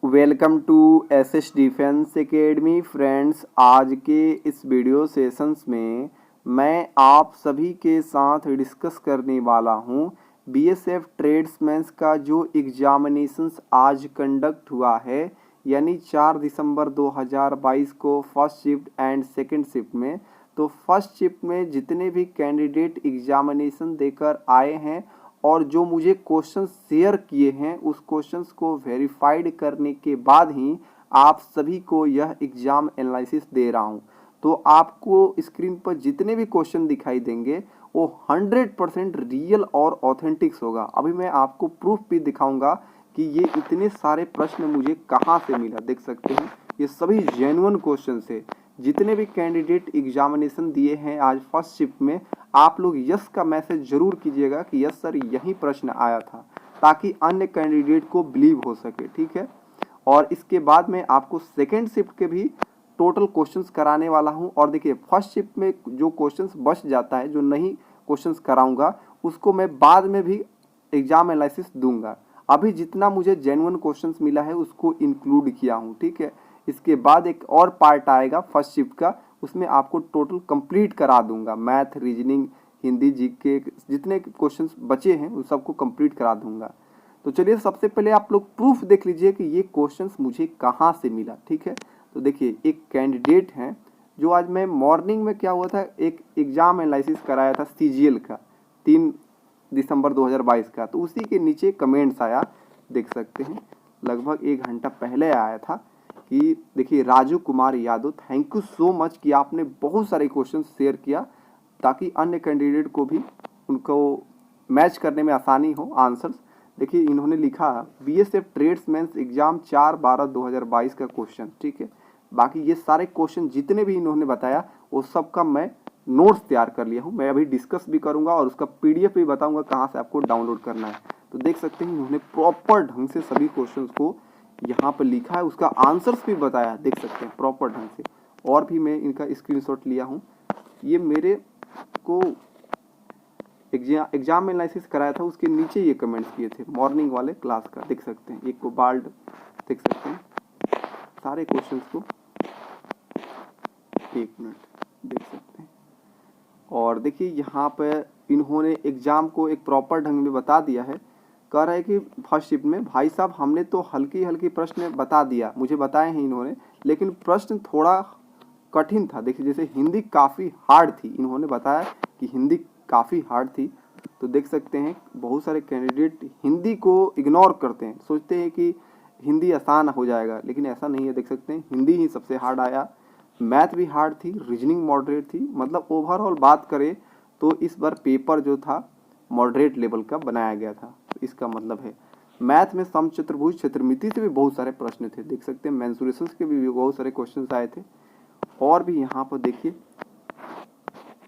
Welcome to SS defence academy friends. आज के इस वीडियो सेशंस में मैं आप सभी के साथ डिस्कस करने वाला हूं बीएसएफ ट्रेड्समैन्स का जो एग्जामिनेशंस आज कंडक्ट हुआ है, यानी 4 दिसंबर 2022 को first shift and second shift में। तो फर्स्ट शिफ्ट में जितने भी कैंडिडेट एग्जामिनेशन देकर आए हैं और जो मुझे क्वेश्चन शेयर किए हैं, उस क्वेश्चंस को वेरीफाइड करने के बाद ही आप सभी को यह एग्जाम एनालिसिस दे रहा हूं। तो आपको स्क्रीन पर जितने भी क्वेश्चन दिखाई देंगे वो 100% रियल और ऑथेंटिक्स होगा। अभी मैं आपको प्रूफ भी दिखाऊंगा कि ये इतने सारे प्रश्न मुझे कहाँ से मिला। देख सकते हैं ये सभी जेन्युइन क्वेश्चन है। जितने भी कैंडिडेट एग्जामिनेशन दिए हैं आज फर्स्ट शिफ्ट में, आप लोग यस का मैसेज जरूर कीजिएगा कि यस सर यही प्रश्न आया था, ताकि अन्य कैंडिडेट को बिलीव हो सके। ठीक है। और इसके बाद में आपको सेकेंड शिफ्ट के भी टोटल क्वेश्चंस कराने वाला हूं। और देखिए फर्स्ट शिफ्ट में जो क्वेश्चंस बच जाता है, जो नहीं क्वेश्चंस कराऊंगा, उसको मैं बाद में भी एग्जाम एनालिसिस दूंगा। अभी जितना मुझे जेन्युइन क्वेश्चंस मिला है उसको इंक्लूड किया हूँ। ठीक है। इसके बाद एक और पार्ट आएगा फर्स्ट शिफ्ट का, उसमें आपको टोटल कंप्लीट करा दूंगा। मैथ, रीजनिंग, हिंदी, जीके जितने क्वेश्चंस बचे हैं उन सबको कंप्लीट करा दूंगा। तो चलिए सबसे पहले आप लोग प्रूफ देख लीजिए कि ये क्वेश्चंस मुझे कहाँ से मिला। ठीक है। तो देखिए एक कैंडिडेट हैं जो आज मैं मॉर्निंग में क्या हुआ था, एक एग्जाम एनालिसिस कराया था सीजीएल का 3 दिसंबर 2022 का। तो उसी के नीचे कमेंट्स आया, देख सकते हैं लगभग 1 घंटा पहले आया था कि देखिए Raju Kumar Yadav, thank you so much कि आपने बहुत सारे क्वेश्चन शेयर किया ताकि अन्य कैंडिडेट को भी उनको मैच करने में आसानी हो आंसर्स। देखिए इन्होंने लिखा बीएसएफ ट्रेड्समैन्स एग्जाम 4/12/2022 का क्वेश्चन। ठीक है। बाकी ये सारे क्वेश्चन जितने भी इन्होंने बताया वो सब का मैं नोट्स तैयार कर लिया हूँ। मैं अभी डिस्कस भी करूँगा और उसका पीडीएफ भी बताऊँगा कहाँ से आपको डाउनलोड करना है। तो देख सकते हैं इन्होंने प्रॉपर ढंग से सभी क्वेश्चन को यहाँ पर लिखा है, उसका आंसर्स भी बताया, देख सकते हैं प्रॉपर ढंग से। और भी मैं इनका स्क्रीनशॉट लिया हूँ। ये मेरे को एग्जाम एनालिसिस कराया था, उसके नीचे ये कमेंट्स किए थे मॉर्निंग वाले क्लास का। देख सकते हैं एक को बाल्ड, देख सकते हैं सारे क्वेश्चंस को। 1 मिनट देख सकते हैं। और देखिए यहाँ पे इन्होंने एग्जाम को एक प्रॉपर ढंग में बता दिया है। कह रहा है कि फर्स्ट शिफ्ट में भाई साहब हमने तो हल्की हल्की प्रश्न बता दिया, मुझे बताए हैं इन्होंने, लेकिन प्रश्न थोड़ा कठिन था। देखिए जैसे हिंदी काफ़ी हार्ड थी, इन्होंने बताया कि हिंदी काफ़ी हार्ड थी। तो देख सकते हैं बहुत सारे कैंडिडेट हिंदी को इग्नोर करते हैं, सोचते हैं कि हिंदी आसान हो जाएगा, लेकिन ऐसा नहीं है। देख सकते हैं हिंदी ही सबसे हार्ड आया, मैथ भी हार्ड थी, रीजनिंग मॉडरेट थी। मतलब ओवरऑल बात करें तो इस बार पेपर जो था मॉडरेट लेवल का बनाया गया था। तो इसका मतलब है मैथ में सम चतुर्भुज क्षेत्रमिति से भी बहुत सारे प्रश्न थे। देख सकते हैं मेंसुरेशंस के भी बहुत सारे क्वेश्चंस आए थे। और भी यहाँ पर देखिए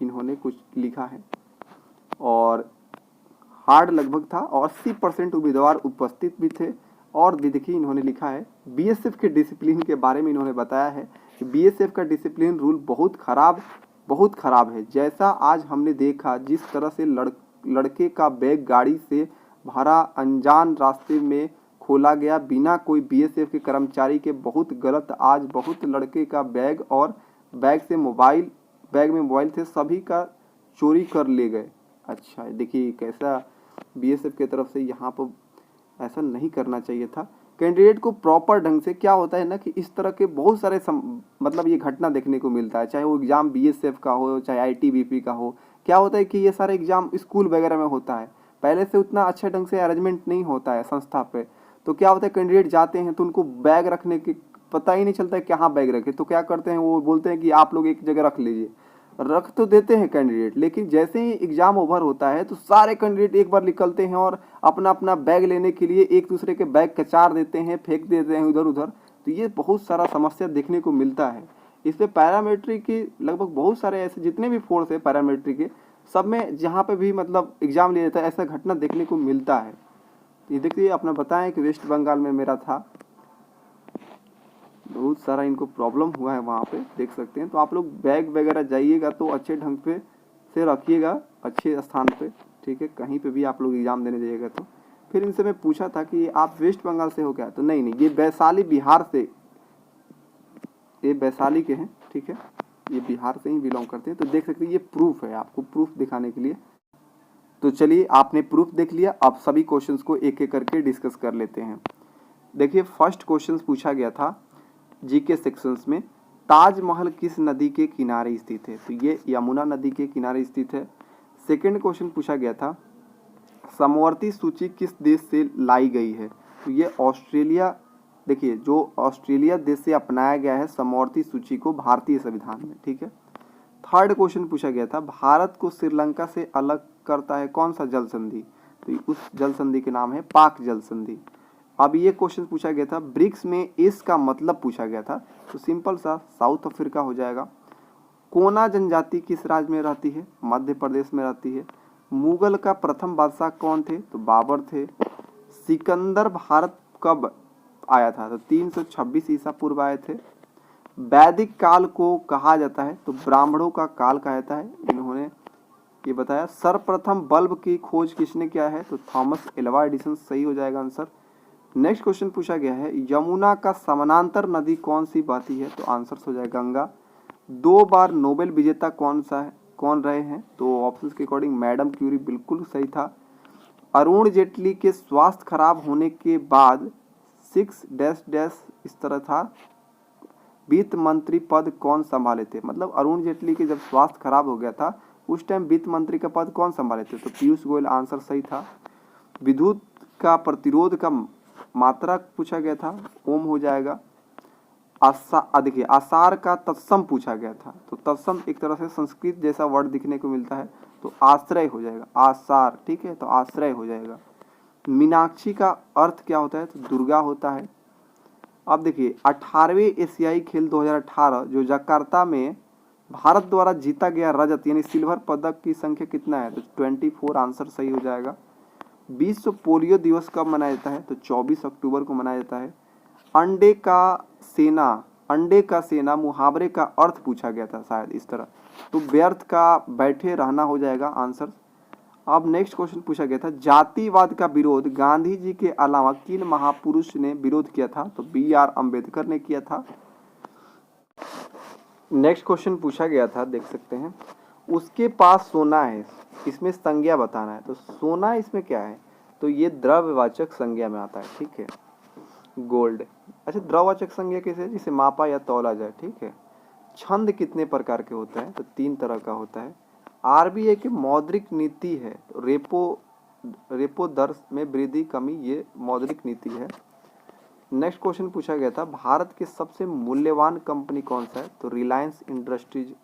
इन्होंने कुछ लिखा है और हार्ड लगभग था और 80% उम्मीदवार उपस्थित भी थे। और भी देखिए इन्होंने लिखा है बीएसएफ के डिसिप्लिन के बारे में इन्होंने बताया है कि बीएसएफ का डिसिप्लिन रूल बहुत खराब है। जैसा आज हमने देखा, जिस तरह से लड़के का बैग गाड़ी से भरा अनजान रास्ते में खोला गया बिना कोई बीएसएफ के कर्मचारी के, बहुत गलत। आज बहुत लड़के का बैग और बैग में मोबाइल थे, सभी का चोरी कर ले गए। अच्छा देखिए कैसा बीएसएफ की तरफ से यहाँ पर ऐसा नहीं करना चाहिए था। कैंडिडेट को प्रॉपर ढंग से क्या होता है ना कि इस तरह के बहुत सारे मतलब ये घटना देखने को मिलता है, चाहे वो एग्जाम बीएसएफ का हो चाहे आईटीबीपी का हो। क्या होता है कि ये सारे एग्जाम स्कूल वगैरह में होता है, पहले से उतना अच्छे ढंग से अरेंजमेंट नहीं होता है संस्था पे। तो क्या होता है कैंडिडेट जाते हैं तो उनको बैग रखने की पता ही नहीं चलता है कहाँ बैग रखे। तो क्या करते हैं वो बोलते हैं कि आप लोग एक जगह रख लीजिए, रख तो देते हैं कैंडिडेट, लेकिन जैसे ही एग्जाम ओवर होता है तो सारे कैंडिडेट एक बार निकलते हैं और अपना अपना बैग लेने के लिए एक दूसरे के बैग कचार देते हैं, फेंक देते हैं इधर उधर। तो ये बहुत सारा समस्या देखने को मिलता है। इस पे पैरामेट्रिक की लगभग बहुत सारे ऐसे जितने भी फोर्स है पैरामेट्रिक के, सब में जहाँ पे भी मतलब एग्जाम लिया जाता है ऐसा घटना देखने को मिलता है। ये देखिए अपना बताएं कि वेस्ट बंगाल में मेरा था, बहुत सारा इनको प्रॉब्लम हुआ है वहाँ पे, देख सकते हैं। तो आप लोग बैग वगैरह जाइएगा तो अच्छे ढंग पे से रखिएगा, अच्छे स्थान पे। ठीक है। कहीं पे भी आप लोग एग्जाम देने जाइएगा तो फिर इनसे मैं पूछा था कि आप वेस्ट बंगाल से हो क्या, तो नहीं ये वैशाली बिहार से, ये वैशाली के हैं, ठीक है, ये बिहार से ही बिलोंग करते हैं। तो देख सकते हैं ये प्रूफ है, आपको प्रूफ दिखाने के लिए। तो चलिए आपने प्रूफ देख लिया, अब सभी क्वेश्चंस को एक एक करके डिस्कस कर लेते हैं। देखिए फर्स्ट क्वेश्चन पूछा गया था जीके सेक्शंस में, ताजमहल किस नदी के किनारे स्थित है, तो ये यमुना नदी के किनारे स्थित है। सेकंड क्वेश्चन पूछा गया था समवर्ती सूची किस देश से लाई गई है, तो ये ऑस्ट्रेलिया, देखिए जो ऑस्ट्रेलिया देश से अपनाया गया है समवर्ती सूची को भारतीय संविधान में, ठीक है। थर्ड क्वेश्चन पूछा गया था भारत को श्रीलंका से अलग करता है कौन सा जल संधि, तो उस जल संधि के नाम है पाक जल संधि। अब ये क्वेश्चन पूछा गया था ब्रिक्स में एस का मतलब पूछा गया था, तो सिंपल सा साउथ अफ्रीका हो जाएगा। कोना जनजाति किस राज्य में रहती है, मध्य प्रदेश में रहती है। मुगल का प्रथम बादशाह कौन थे, तो बाबर थे। सिकंदर भारत कब आया था, तो 326 ईसा पूर्व आए थे। वैदिक काल को कहा जाता है, तो ब्राह्मणों का काल कहा जाता है, इन्होंने ये बताया। सर्वप्रथम बल्ब की खोज किसने किया है, तो थॉमस एल्वा एडिसन सही हो जाएगा आंसर। नेक्स्ट क्वेश्चन पूछा गया है यमुना का समानांतर नदी कौन सी बहती है, तो आंसर हो जाएगा गंगा। 2 बार नोबेल विजेता कौन सा है, कौन रहे हैं, तो ऑप्शंस के अकॉर्डिंग मैडम क्यूरी बिल्कुल सही था। अरुण जेटली के स्वास्थ्य खराब होने के बाद 6 इस तरह था, वित्त मंत्री पद कौन संभाले थे, मतलब अरुण जेटली के जब स्वास्थ्य खराब हो गया था उस टाइम वित्त मंत्री का पद कौन संभाले थे, तो पीयूष गोयल आंसर सही था। विद्युत का प्रतिरोध का मात्रा पूछा गया था, ओम हो जाएगा। देखिए आसार का तत्सम पूछा गया था, तो तत्सम एक तरह से संस्कृत जैसा वर्ड दिखने को मिलता है, तो आश्रय हो जाएगा, आसार, ठीक है, तो आश्रय हो जाएगा। मीनाक्षी का अर्थ क्या होता है, तो दुर्गा होता है। अब देखिए 18वें एशियाई खेल 2018 जो जकार्ता में भारत द्वारा जीता गया रजत यानी सिल्वर पदक की संख्या कितना है, तो 24 आंसर सही हो जाएगा। विश्व पोलियो दिवस कब मनाया जाता है, तो 24 अक्टूबर को मनाया जाता है। अंडे का सेना मुहावरे का अर्थ पूछा गया था शायद इस तरह, तो व्यर्थ का बैठे रहना हो जाएगा आंसर। अब नेक्स्ट क्वेश्चन पूछा गया था जातिवाद का विरोध गांधी जी के अलावा किन महापुरुष ने विरोध किया था, तो BR अम्बेडकर ने किया था। नेक्स्ट क्वेश्चन पूछा गया था, देख सकते हैं, उसके पास सोना है, इसमें संज्ञा बताना है, तो सोना इसमें क्या है, तो ये द्रव्यवाचक संज्ञा में आता है, ठीक है, गोल्ड। अच्छा द्रव्यवाचक संज्ञा कैसे है, जिसे मापा या तौला जाए, ठीक है। छंद कितने प्रकार के होते हैं, तो 3 तरह का होता है। RBI की मौद्रिक नीति है, तो रेपो दर में वृद्धि कमी, ये मौद्रिक नीति है। नेक्स्ट क्वेश्चन पूछा गया था भारत के सबसे मूल्यवान कंपनी कौन सा है, तो रिलायंस इंडस्ट्रीज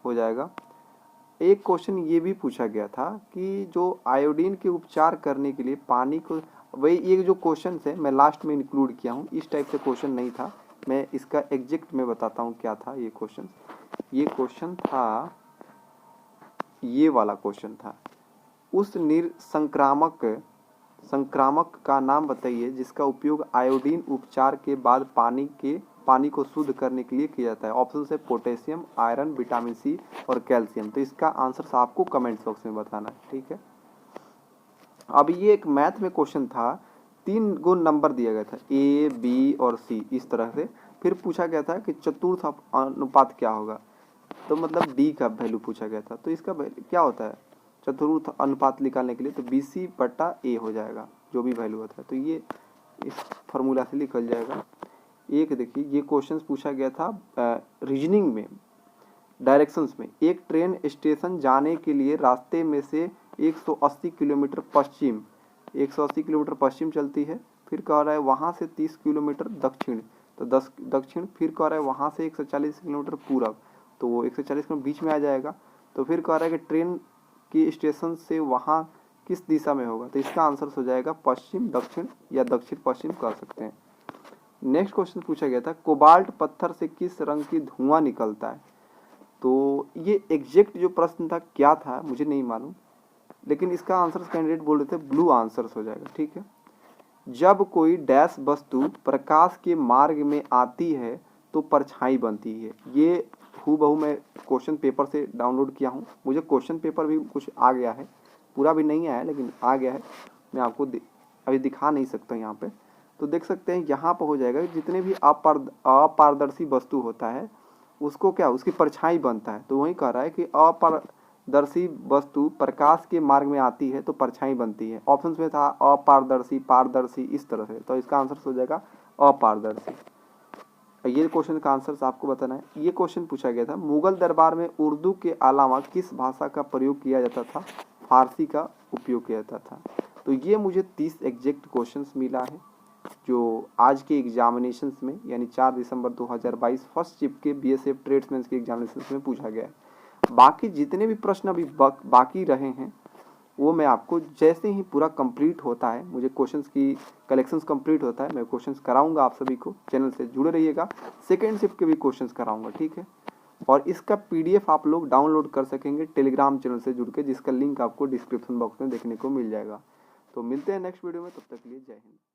हो जाएगा। एक क्वेश्चन ये भी पूछा गया था कि जो आयोडीन के उपचार करने के लिए पानी को, वही ये जो क्वेश्चन है मैं लास्ट में इंक्लूड किया हूँ, इस टाइप से क्वेश्चन नहीं था, मैं इसका एग्जैक्ट में बताता हूँ क्या था ये क्वेश्चन। ये क्वेश्चन था, ये वाला क्वेश्चन था, उस संक्रामक का नाम बताइए जिसका उपयोग आयोडीन उपचार के बाद पानी को शुद्ध करने के लिए किया जाता है। ऑप्शन है पोटेशियम, आयरन, विटामिन C और कैल्शियम, तो इसका आंसर आपको कमेंट बॉक्स में बताना है, ठीक है। अब ये एक मैथ में क्वेश्चन था, 3 गो नंबर दिया गया था A, B और C इस तरह से, फिर पूछा गया था कि चतुर्थ अनुपात क्या होगा, तो मतलब D का वैल्यू पूछा गया था, तो इसका क्या होता है चतुर्थ अनुपात निकालने के लिए, तो BC/A हो जाएगा जो भी वैल्यू होता है, तो ये इस फार्मूला से निकल जाएगा। एक देखिए ये क्वेश्चन पूछा गया था रीजनिंग में, डायरेक्शंस में, एक ट्रेन स्टेशन जाने के लिए रास्ते में से 180 किलोमीटर पश्चिम चलती है, फिर कह रहा है वहाँ से 30 किलोमीटर दक्षिण, तो 10 दक्षिण, फिर कह रहा है वहाँ से 140 किलोमीटर पूरब, तो वो 140 किलोमीटर बीच में आ जाएगा, तो फिर कह रहा है कि ट्रेन की स्टेशन से वहाँ किस दिशा में होगा, तो इसका आंसर हो जाएगा पश्चिम दक्षिण या दक्षिण पश्चिम कह सकते हैं। नेक्स्ट क्वेश्चन पूछा गया था कोबाल्ट पत्थर से किस रंग की धुआं निकलता है, तो ये एग्जैक्ट जो प्रश्न था क्या था मुझे नहीं मालूम, लेकिन इसका आंसर कैंडिडेट बोल रहे थे ब्लू आंसर हो जाएगा, ठीक है। जब कोई डैश वस्तु प्रकाश के मार्ग में आती है तो परछाई बनती है, ये हूबहू मैं क्वेश्चन पेपर से डाउनलोड किया हूँ, मुझे क्वेश्चन पेपर भी कुछ आ गया है, पूरा भी नहीं आया लेकिन आ गया है, मैं आपको अभी दिखा नहीं सकता यहाँ पे। तो देख सकते हैं यहाँ पर हो जाएगा जितने भी अपारदर्शी वस्तु होता है उसको क्या उसकी परछाई बनता है। तो वही कह रहा है कि अपारदर्शी वस्तु प्रकाश के मार्ग में आती है तो परछाई बनती है। ऑप्शन में था अपारदर्शी, पारदर्शी, इस तरह से। तो इसका आंसर हो जाएगा अपारदर्शी। ये क्वेश्चन का आंसर आपको बताना है। ये क्वेश्चन पूछा गया था मुगल दरबार में उर्दू के अलावा किस भाषा का प्रयोग किया जाता था? फारसी का उपयोग किया जाता था। तो ये मुझे 30 एग्जैक्ट क्वेश्चंस मिला है जो आज के एग्जामिनेशंस में यानी 4 दिसंबर 2022 फर्स्ट शिफ्ट के बीएसएफ ट्रेड्समैन के एग्जामिनेशंस में पूछा गया है। बाकी जितने भी प्रश्न अभी बाकी रहे हैं वो मैं आपको जैसे ही पूरा कंप्लीट होता है, मुझे क्वेश्चंस की कलेक्शंस कंप्लीट होता है, मैं क्वेश्चंस कराऊंगा आप सभी को। चैनल से जुड़े रहिएगा, सेकेंड शिफ्ट के भी क्वेश्चंस कराऊंगा, ठीक है। और इसका पीडीएफ आप लोग डाउनलोड कर सकेंगे टेलीग्राम चैनल से जुड़ के, जिसका लिंक आपको डिस्क्रिप्शन बॉक्स में देखने को मिल जाएगा। तो मिलते हैं नेक्स्ट वीडियो में, तब तक के लिए जय हिंद।